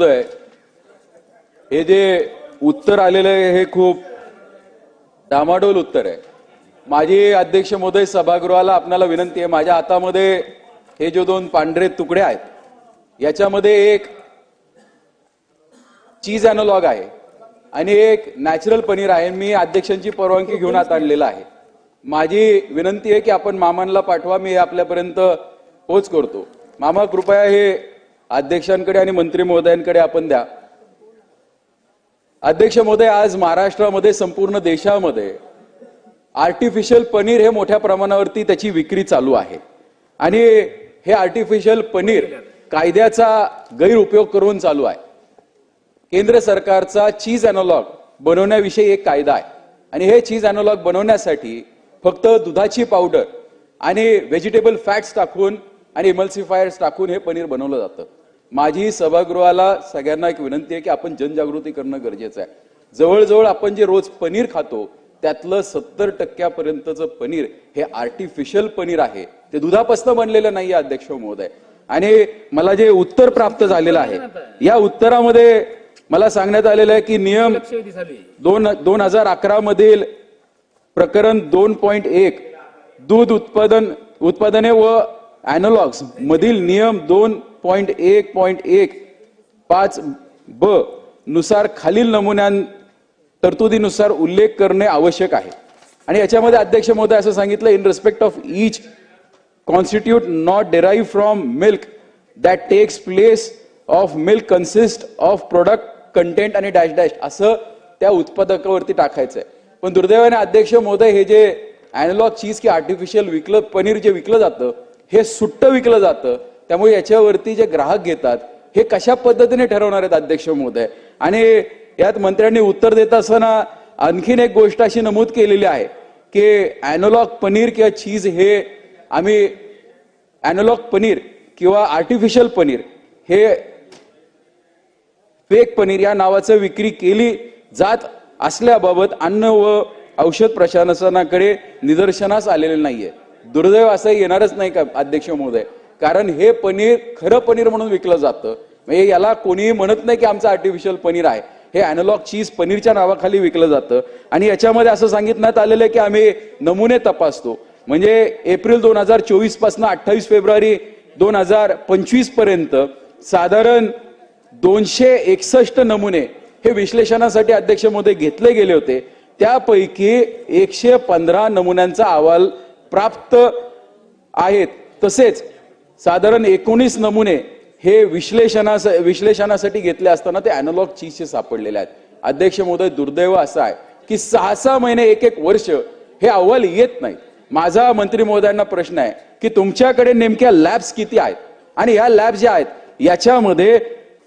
हे जे उत्तर आलेलं आहे हे खूप डामाडोल उत्तर आहे। माझी अध्यक्ष महोदय सभागृहाला आपल्याला विनंती आहे, माझ्या हातामध्ये हे जो दोन पांढरे तुकडे आहेत याच्यामध्ये एक चीज एनालॉग आहे आणि एक नॅचरल पनीर आहे। मी अध्यक्षांची परवानगी घेऊन आता आणलेला आहे। माझी विनंती आहे की आपण मामांना पाठवा, मी आपल्यापर्यंत पोच करतो। मामा कृपया हे अध्यक्षांकडे आणि मंत्री महोदयांकडे आपण द्या। अध्यक्ष महोदय, आज महाराष्ट्रामध्ये संपूर्ण देशामध्ये आर्टिफिशियल पनीर हे मोठ्या प्रमाणावरती त्याची विक्री चालू आहे आणि हे आर्टिफिशियल पनीर कायद्याचा गैरउपयोग करून चालू आहे। केंद्र सरकारचा चीज एनालॉग बनवण्याविषयी एक कायदा आहे आणि हे चीज एनालॉग बनवण्यासाठी फक्त दुधाची पावडर आणि व्हेजिटेबल फॅट्स टाकून आणि इमल्सिफायर्स टाकून हे पनीर बनवलं जातं। माझी सभागृहाला सगळ्यांना एक विनंती आहे की आपण जनजागृती करणं गरजेचं आहे। जवळजवळ आपण जे रोज पनीर खातो त्यातलं 70% पनीर हे आर्टिफिशियल पनीर आहे, ते दुधापासून बनलेलं नाहीये अध्यक्ष महोदय। आणि मला जे उत्तर प्राप्त झालेलं आहे या उत्तरामध्ये मला सांगण्यात आलेलं आहे की नियम 2011 मधील प्रकरण 2.1 दूध उत्पादने व एनालॉग्स मधील नियम 2.1.1.5 ब नुसार खालील नमुन्यां तरतुदीनुसार उल्लेख करणे आवश्यक आहे। आणि याच्यामध्ये अध्यक्ष महोदय असं सांगितलं, in respect of each constitute not derive from milk that takes place of milk consist of product content आणि डॅश डॅश असं त्या उत्पादकावरती टाकायचंय। पण दुर्दैवाने अध्यक्ष महोदय हे जे एनालॉग चीज की आर्टिफिशियल पनीर जे विकलं जातं हे सुट्ट विकलं जातं, त्यामुळे याच्यावरती जे ग्राहक घेतात हे कशा पद्धतीने ठरवणार आहेत अध्यक्ष महोदय। आणि यात मंत्र्यांनी उत्तर देत असताना आणखीन एक गोष्ट अशी नमूद केलेली आहे की एनालॉग पनीर किंवा चीज हे आम्ही एनालॉग पनीर किंवा आर्टिफिशियल पनीर हे फेक पनीर या नावाचं विक्री केली जात असल्याबाबत अन्न व औषध प्रशासनाकडे निदर्शनास आलेले नाहीये। दुर्दैव असं येणारच नाही का अध्यक्ष महोदय, कारण हे पनीर खरं पनीर म्हणून विकलं जातं। म्हणजे याला कोणीही म्हणत नाही की आमचं आर्टिफिशियल पनीर आहे, हे एनालॉग चीज पनीरच्या नावाखाली विकलं जातं। आणि याच्यामध्ये असं सांगितण्यात आलेलं आहे की आम्ही नमुने तपासतो, म्हणजे एप्रिल 2024 पासून 28 फेब्रुवारी 2025 पर्यंत साधारण 261 नमुने हे विश्लेषणासाठी अध्यक्ष महोदय घेतले गेले होते। त्यापैकी 115 नमुन्यांचा अहवाल प्राप्त आहेत। तसेच साधारण 19 नमुने हे विश्लेषणासाठी घेतले असताना ते एनालॉग चीजचे सापडलेले आहेत। अध्यक्ष महोदय, दुर्दैव असं आहे की 6 महिने एक वर्ष हे अहवाल येत नाही। माझा मंत्री महोदयांना प्रश्न आहे की तुमच्याकडे नेमक्या लॅब्स किती आहेत आणि या लॅब ज्या आहेत याच्यामध्ये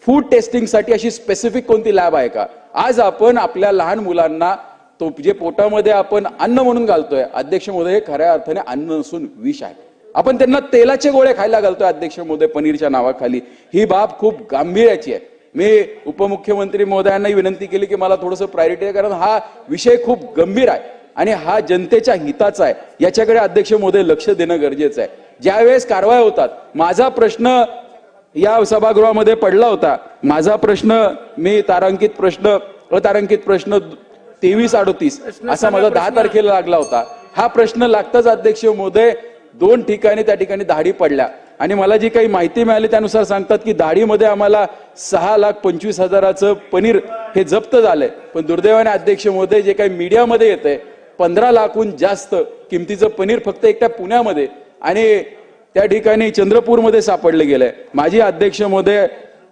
फूड टेस्टिंग साठी अशी स्पेसिफिक कोणती लॅब आहे का? आज आपण आपल्या लहान मुलांना तो जे पोटामध्ये आपण अन्न म्हणून घालतोय अध्यक्ष महोदय, हे खऱ्या अर्थाने अन्न नसून विष आहे। आपण त्यांना तेलाचे गोळे खायला घालतोय अध्यक्ष महोदय पनीरच्या नावाखाली। ही बाब खूप गांभीर्याची आहे। मी उपमुख्यमंत्री महोदयांनाही विनंती केली की मला थोडंसं प्रायोरिटी आहे, कारण हा विषय खूप गंभीर आहे आणि हा जनतेच्या हिताचा आहे, याच्याकडे अध्यक्ष महोदय लक्ष देणं गरजेचं आहे। ज्यावेळेस कारवाई होतात, माझा प्रश्न या सभागृहामध्ये पडला होता, माझा प्रश्न मी अतारांकित प्रश्न 2338 असा माझा 10 तारखेला लागला होता। हा प्रश्न लागताच अध्यक्ष महोदय 2 ठिकाणी त्या ठिकाणी दाढी पडल्या आणि मला जी काही माहिती मिळाली त्यानुसार सांगतात की दाढीमध्ये आम्हाला 6,25,000चं पनीर हे जप्त झालंय। पण दुर्दैवाने अध्यक्ष महोदय जे काही मीडियामध्ये येतंय 15 लाखहून जास्त किमतीचं पनीर फक्त एकट्या पुण्यामध्ये आणि त्या ठिकाणी चंद्रपूरमध्ये सापडले गेलंय। माझी अध्यक्ष महोदय,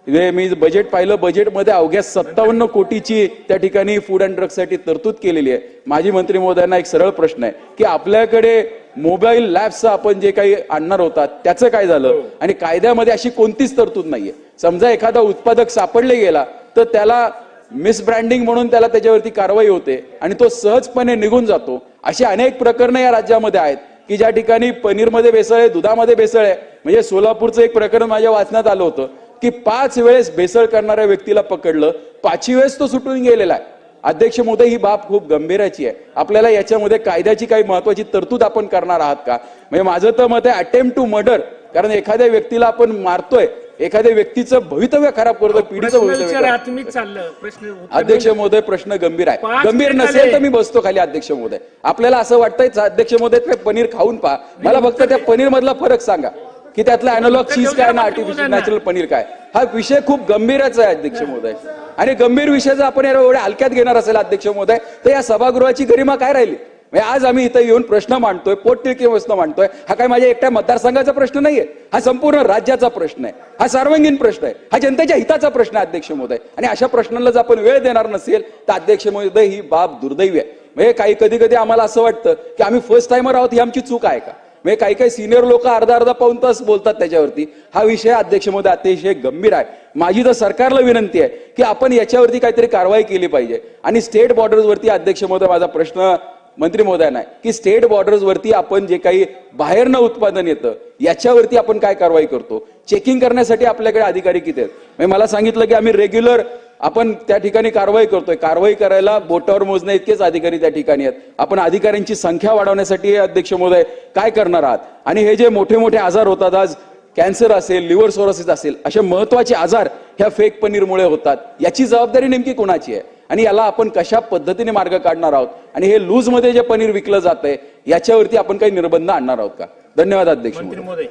मी बजेट पाहिलं, बजेटमध्ये अवघ्या 57 कोटीची त्या ठिकाणी फूड अँड ड्रग्ससाठी तरतूद केलेली आहे। माझी मंत्री महोदयांना एक सरळ प्रश्न आहे की आपल्याकडे मोबाईल लॅब्सचं आपण जे काही आणणार होता त्याचं काय झालं? आणि कायद्यामध्ये अशी कोणतीच तरतूद नाहीये। समजा एखादा उत्पादक सापडले गेला तर त्याला मिसब्रँडिंग म्हणून त्याला त्याच्यावरती कारवाई होते आणि तो सहजपणे निघून जातो। अशी अनेक प्रकरणं या राज्यामध्ये आहेत की ज्या ठिकाणी पनीरमध्ये भेसळ आहे, दुधामध्ये भेसळ आहे। म्हणजे सोलापूरचं एक प्रकरण माझ्या वाचण्यात आलं होतं की 5 वेळेस भेसळ करणाऱ्या व्यक्तीला पकडलं, 5वी वेळेस तो सुटून गेलेला आहे। अध्यक्ष महोदय, ही बाब खूप गंभीराची आहे। आपल्याला याच्यामध्ये कायद्याची काही महत्त्वाची तरतूद आपण करणार आहात का? म्हणजे माझं तर मत आहे अटेम्प्ट टू मर्डर, कारण एखाद्या व्यक्तीला आपण मारतोय एखाद्या व्यक्तीचं भवितव्य खराब करतोय, पिढीचं भवितव्य खराब. तुम्ही चाललं प्रश्न. अध्यक्ष महोदय, प्रश्न गंभीर आहे. 5 गंभीर मिनिट नसेल तर झाले. मी बसतो खाली. अध्यक्ष महोदय, आपल्याला असं वाटतंय अध्यक्ष महोदय ते पनीर खाऊन पहा, मला फक्त त्या पनीर मधला फरक सांगा की त्यातला अॅनालॉग चीज काय ना आर्टिफिशियल नॅचरल पनीर काय. हा विषय खूप गंभीरच आहे अध्यक्ष महोदय, आणि गंभीर विषय जर आपण एवढ्या हलक्यात घेणार असेल अध्यक्ष महोदय, तर या सभागृहाची गरिमा काय राहिली. आज आम्ही इथं येऊन प्रश्न मांडतोय, पोटतिडकीपासून मांडतोय. हा काय माझ्या एकट्या मतदारसंघाचा प्रश्न नाहीये, हा संपूर्ण राज्याचा प्रश्न आहे, हा सर्वांगीण प्रश्न आहे, हा जनतेच्या हिताचा प्रश्न आहे अध्यक्ष महोदय. आणि अशा प्रश्नांना जर आपण वेळ देणार नसेल तर अध्यक्ष महोदय ही बाब दुर्दैवी आहे. म्हणजे काही कधी कधी आम्हाला असं वाटतं की आम्ही फर्स्ट टाइमर आहोत, ही आमची चूक आहे का. म्हणजे काही सिनियर लोक अर्धा पाऊण तास बोलतात त्याच्यावरती. हा विषय अध्यक्ष महोदय अतिशय गंभीर आहे. माझी तर सरकारला विनंती आहे की आपण याच्यावरती काहीतरी कारवाई केली पाहिजे. आणि स्टेट बॉर्डर्सवरती अध्यक्ष महोदय माझा प्रश्न मंत्री महोदयांना आहे की स्टेट बॉर्डर्सवरती आपण जे काही बाहेरनं उत्पादन येतं याच्यावरती आपण काय कारवाई करतो. चेकिंग करण्यासाठी आपल्याकडे अधिकारी किती आहेत. म्हणजे मला सांगितलं की आम्ही रेग्युलर आपण त्या ठिकाणी कारवाई करतोय. कारवाई करायला बोटावर मोजण्या इतकेच अधिकारी त्या ठिकाणी आहेत. आपण अधिकाऱ्यांची संख्या वाढवण्यासाठी अध्यक्ष महोदय काय करणार आहात. आणि हे जे मोठे मोठे आजार होतात, आज कॅन्सर असेल, लिव्हर सोरोसिस असेल, असे महत्वाचे आजार ह्या फेक पनीरमुळे होतात. याची जबाबदारी नेमकी कोणाची आहे आणि याला आपण कशा पद्धतीने मार्ग काढणार आहोत. आणि हे लूज मध्ये जे पनीर विकलं जातंय याच्यावरती आपण काही निर्बंध आणणार आहोत का. धन्यवाद अध्यक्ष महोदय.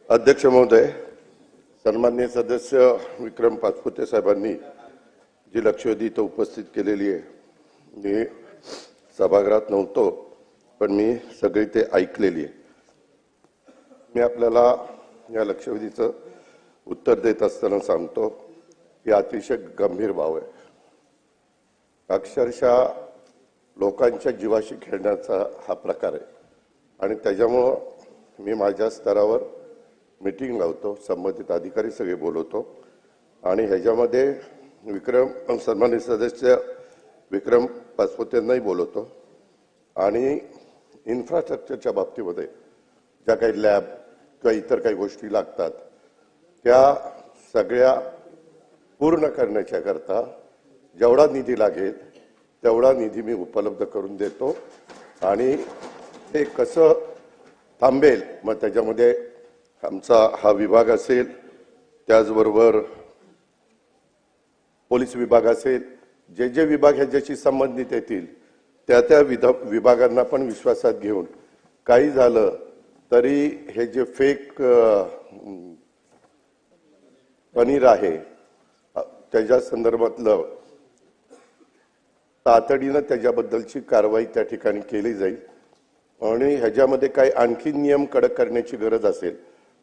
अध्यक्ष महोदय, सन्माननीय सदस्य विक्रम पाचपुते साहेबांनी जी लक्षवेधी इथं उपस्थित केलेली आहे, मी सभागृहात नव्हतो पण मी सगळी ते ऐकलेली आहे. मी आपल्याला या लक्षवेधीचं उत्तर देत असताना सांगतो की अतिशय गंभीर बाब आहे. अक्षरशः लोकांच्या जीवाशी खेळण्याचा हा प्रकार आहे. आणि त्याच्यामुळं मी माझ्या स्तरावर मीटिंग लावतो, संबंधित अधिकारी सगळे बोलवतो आणि ह्याच्यामध्ये सन्मानित सदस्य विक्रम पाचपुतेंनाही बोलवतो. आणि इन्फ्रास्ट्रक्चरच्या बाबतीमध्ये ज्या काही लॅब किंवा इतर काही गोष्टी लागतात त्या सगळ्या पूर्ण करण्याच्या करता जेवढा निधी लागेल तेवढा निधी मी उपलब्ध करून देतो. आणि हे कसं थांबेल, मग त्याच्यामध्ये आमचा हा विभाग असेल, त्याचबरोबर पोलीस विभाग असेल, जे जे विभाग ह्याच्याशी संबंधित येतील त्या विभागांना पण विश्वासात घेऊन काही झालं तरी हे जे फेक पनीर आहे त्याच्या संदर्भातलं तातडीनं त्याच्याबद्दलची कारवाई त्या ठिकाणी केली जाईल. आणि ह्याच्यामध्ये काही आणखी नियम कडक करण्याची गरज असेल,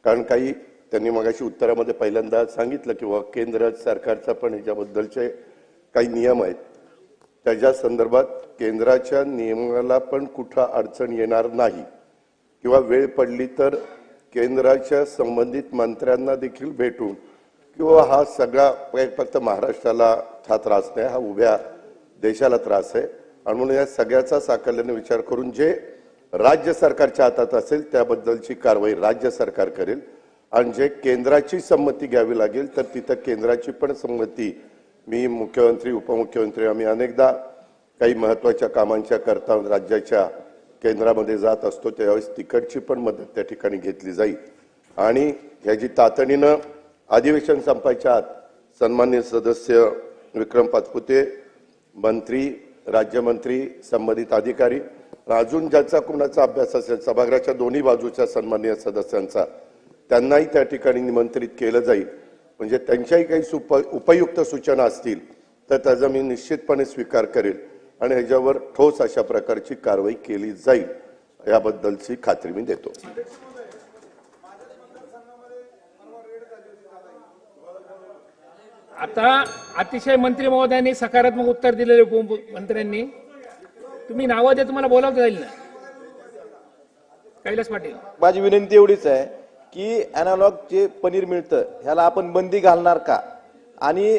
कारण काही त्यांनी मगाशी उत्तरामध्ये पहिल्यांदा सांगितलं की केंद्र सरकारचा पण ह्याच्याबद्दलचे काही नियम आहेत. त्याच्या संदर्भात केंद्राच्या नियमाला पण कुठं अडचण येणार नाही किंवा वेळ पडली तर केंद्राच्या संबंधित मंत्र्यांना देखील भेटून किंवा हा सगळा फक्त महाराष्ट्राला हा त्रास नाही, हा उभ्या देशाला त्रास आहे. आणि म्हणून या सगळ्याचा साकल्याने विचार करून जे राज्य सरकारच्या हातात असेल त्याबद्दलची कारवाई राज्य सरकार करेल. आणि जे केंद्राची संमती घ्यावी लागेल तर तिथं केंद्राची पण संमती मी मुख्यमंत्री उपमुख्यमंत्री आम्ही अनेकदा काही महत्वाच्या कामांच्या करता राज्याच्या केंद्रामध्ये जात असतो त्यावेळेस तिकडची पण मदत त्या ठिकाणी घेतली जाईल. आणि ह्याची तातडीनं अधिवेशन संपायच्या आत सन्माननीय सदस्य विक्रम पाचपुते, मंत्री, राज्यमंत्री, संबंधित अधिकारी, अजून ज्याचा कोणाचा अभ्यास असेल सभागृहाच्या दोन्ही बाजूच्या सन्माननीय सदस्यांचा, त्यांनाही त्या ठिकाणी निमंत्रित केलं जाईल. म्हणजे त्यांच्याही काही उपयुक्त सूचना असतील तर त्याचा मी निश्चितपणे स्वीकार करेल आणि ह्याच्यावर ठोस अशा प्रकारची कारवाई केली जाईल याबद्दलची खात्री मी देतो. आता अतिशय मंत्री महोदयांनी सकारात्मक उत्तर दिलेले उपमंत्र्यांनी. तुम्ही नावं द्या, तुम्हाला बोलावता जाईल ना. कैलास पाटील, माझी विनंती एवढीच आहे की अॅनालॉग जे पनीर मिळतं ह्याला आपण बंदी घालणार का. आणि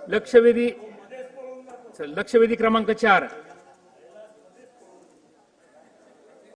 लक्षवेधी क्रमांक 4